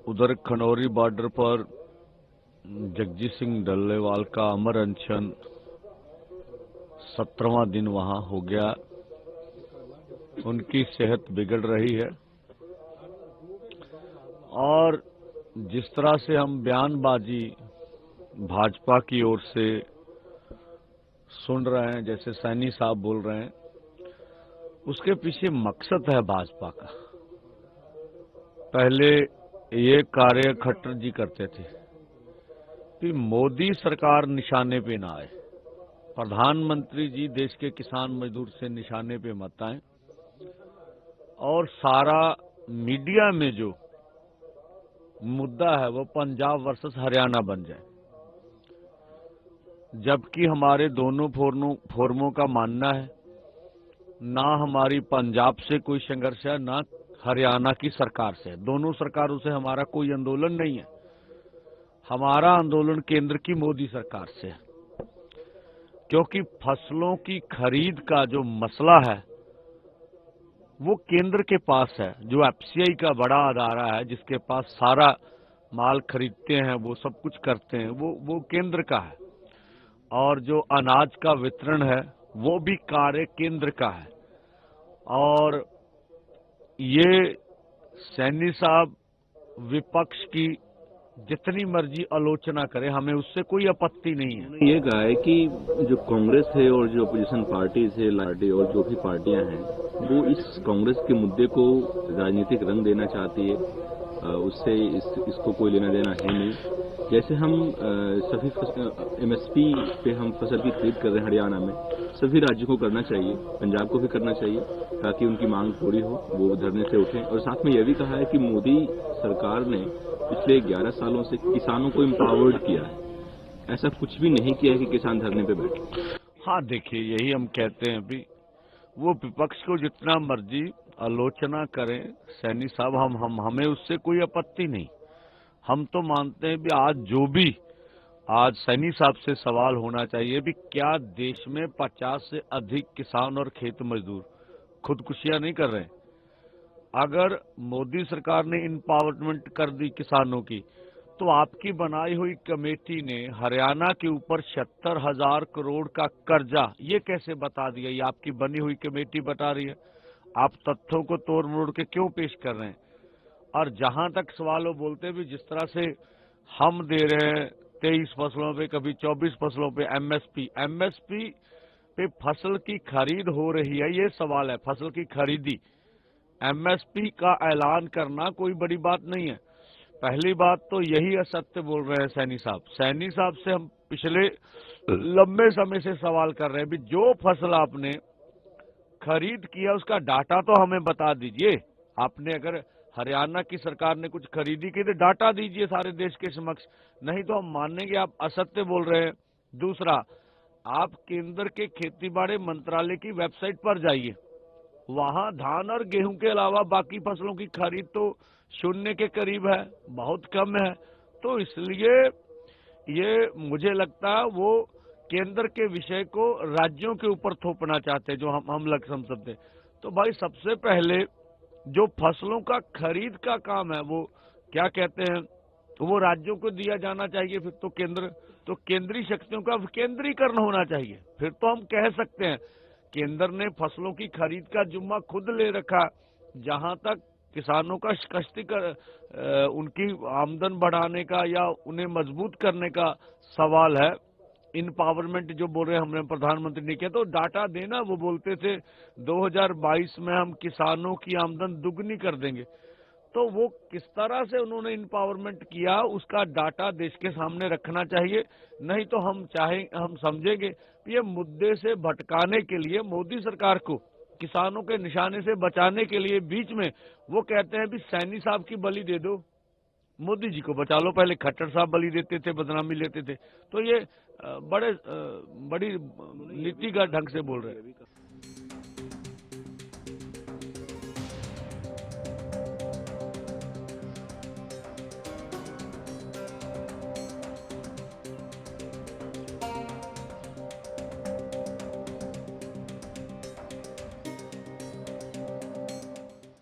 उधर खनौरी बॉर्डर पर जगजीत सिंह डल्लेवाल का अमर अनशन 17वां दिन वहां हो गया। उनकी सेहत बिगड़ रही है और जिस तरह से हम बयानबाजी भाजपा की ओर से सुन रहे हैं, जैसे सैनी साहब बोल रहे हैं, उसके पीछे मकसद है भाजपा का। पहले ये कार्य खट्टर जी करते थे कि मोदी सरकार निशाने पे ना आए, प्रधानमंत्री जी देश के किसान मजदूर से निशाने पे मत आए, और सारा मीडिया में जो मुद्दा है वो पंजाब वर्सेस हरियाणा बन जाए। जबकि हमारे दोनों फोरमों का मानना है, ना हमारी पंजाब से कोई संघर्ष है, ना हरियाणा की सरकार से। दोनों सरकारों से हमारा कोई आंदोलन नहीं है। हमारा आंदोलन केंद्र की मोदी सरकार से है, क्योंकि फसलों की खरीद का जो मसला है वो केंद्र के पास है। जो एफसीआई का बड़ा अदारा है, जिसके पास सारा माल खरीदते हैं, वो सब कुछ करते हैं, वो केंद्र का है। और जो अनाज का वितरण है वो भी कार्य केंद्र का है। और ये सैनी साहब विपक्ष की जितनी मर्जी आलोचना करे, हमें उससे कोई आपत्ति नहीं है। उन्होंने ये कहा है कि जो कांग्रेस है और जो अपोजिशन पार्टीज है पार्टी और जो भी पार्टियां हैं, वो इस कांग्रेस के मुद्दे को राजनीतिक रंग देना चाहती है। उससे इसको कोई लेना देना है नहीं। जैसे हम सभी एमएसपी पे हम फसल की खरीद कर रहे हैं हरियाणा में, सभी राज्यों को करना चाहिए, पंजाब को भी करना चाहिए, ताकि उनकी मांग पूरी हो, वो धरने से उठें। और साथ में यह भी कहा है कि मोदी सरकार ने पिछले 11 सालों से किसानों को एम्पावर्ड किया है। ऐसा कुछ भी नहीं किया है कि किसान धरने पे बैठे। हाँ, देखिए, यही हम कहते हैं अभी। वो विपक्ष को जितना मर्जी आलोचना करें सैनी साहब, हमें उससे कोई आपत्ति नहीं। हम तो मानते हैं भी आज सैनी साहब से सवाल होना चाहिए भी, क्या देश में 50 से अधिक किसान और खेत मजदूर खुदकुशियां नहीं कर रहे हैं? अगर मोदी सरकार ने इम्पावरमेंट कर दी किसानों की, तो आपकी बनाई हुई कमेटी ने हरियाणा के ऊपर 76,000 करोड़ का कर्जा ये कैसे बता दिया? ये आपकी बनी हुई कमेटी बता रही है। आप तथ्यों को तोड़ मरोड़ के क्यों पेश कर रहे हैं? और जहां तक सवाल वो बोलते भी, जिस तरह से हम दे रहे हैं 23 फसलों पे, कभी 24 फसलों पे एमएसपी पे फसल की खरीद हो रही है, ये सवाल है। फसल की खरीदी, एमएसपी का ऐलान करना कोई बड़ी बात नहीं है। पहली बात तो यही असत्य बोल रहे हैं सैनी साहब। सैनी साहब से हम पिछले लंबे समय से सवाल कर रहे हैं भी, जो फसल आपने खरीद किया उसका डाटा तो हमें बता दीजिए। आपने अगर हरियाणा की सरकार ने कुछ खरीदी की तो डाटा दीजिए सारे देश के समक्ष, नहीं तो हम मानेंगे आप असत्य बोल रहे हैं। दूसरा, आप केंद्र के खेती बाड़ी मंत्रालय की वेबसाइट पर जाइए, वहां धान और गेहूं के अलावा बाकी फसलों की खरीद तो शून्य के करीब है, बहुत कम है। तो इसलिए ये मुझे लगता है वो केंद्र के विषय को राज्यों के ऊपर थोपना चाहते हैं, जो हम लग समझते हैं। तो भाई, सबसे पहले जो फसलों का खरीद का काम है वो क्या कहते हैं, तो वो राज्यों को दिया जाना चाहिए। फिर तो केंद्रीय शक्तियों का विकेंद्रीकरण होना चाहिए। फिर तो हम कह सकते हैं केंद्र ने फसलों की खरीद का जिम्मा खुद ले रखा। जहां तक किसानों का उनकी आमदन बढ़ाने का या उन्हें मजबूत करने का सवाल है, इनपावरमेंट जो बोल रहे हैं, हमने प्रधानमंत्री ने किया, तो डाटा देना। वो बोलते थे 2022 में हम किसानों की आमदन दुगनी कर देंगे। तो वो किस तरह से उन्होंने इनपावरमेंट किया, उसका डाटा देश के सामने रखना चाहिए। नहीं तो हम समझेंगे ये मुद्दे से भटकाने के लिए, मोदी सरकार को किसानों के निशाने से बचाने के लिए बीच में वो कहते हैं भी सैनी साहब की बलि दे दो, मोदी जी को बचा लो। पहले खट्टर साहब बलि देते थे, बदनामी लेते थे। तो ये बड़ी नीति का ढंग से बोल रहे हैं।